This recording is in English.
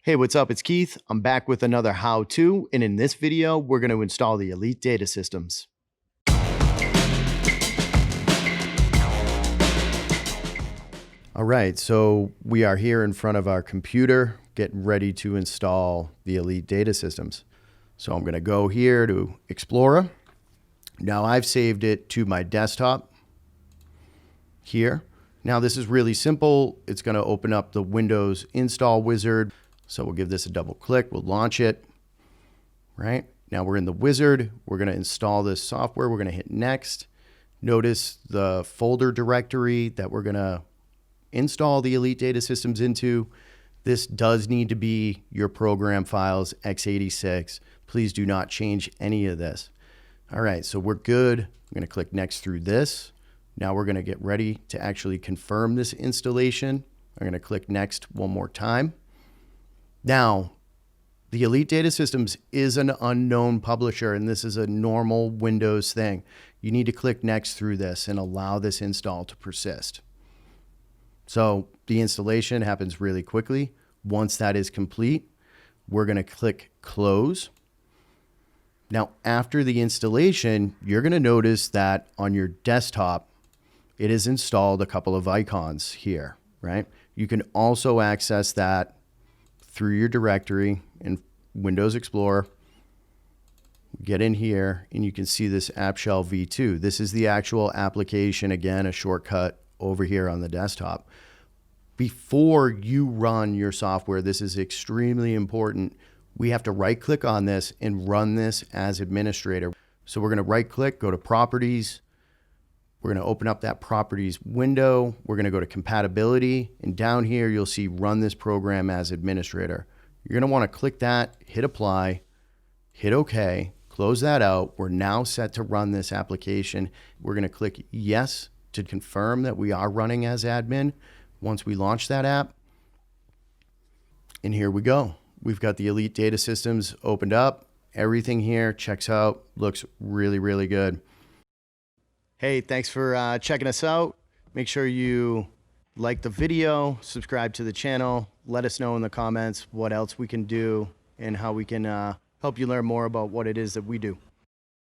Hey, what's up? It's Keith. I'm back with another how-to, and in this video, we're going to install the ELITE DataSystems. All right, so we are here in front of our computer, getting ready to install the ELITE DataSystems. So I'm going to go here to Explorer. Now I've saved it to my desktop here. Now this is really simple. It's going to open up the Windows install wizard. So we'll give this a double click. We'll launch it. Right now we're in the wizard. We're going to install this software. We're going to hit next. Notice the folder directory that we're going to install the ELITE DataSystems into. This does need to be your program files x86. Please do not change any of this. All right, so we're good. I'm going to click next through this. Now we're going to get ready to actually confirm this installation. I'm going to click next one more time. Now, the ELITE DataSystems is an unknown publisher, and this is a normal Windows thing. You need to click next through this and allow this install to persist. So the installation happens really quickly. Once that is complete, we're going to click close. Now, after the installation, you're going to notice that on your desktop, it has installed a couple of icons here, right? You can also access that through your directory in Windows Explorer. Get in here and you can see this App Shell v2. This is the actual application, again, a shortcut over here on the desktop. Before you run your software, this is extremely important. We have to right click on this and run this as administrator. So we're going to right click, go to properties. We're going to open up that properties window. We're going to go to compatibility, and down here you'll see run this program as administrator. You're going to want to click that, hit apply, hit OK, close that out. We're now set to run this application. We're going to click yes to confirm that we are running as admin once we launch that app. And here we go. We've got the ELITE DataSystems opened up. Everything here checks out, looks really, really good. Hey, thanks for checking us out. Make sure you like the video, subscribe to the channel. Let us know in the comments what else we can do and how we can help you learn more about what it is that we do.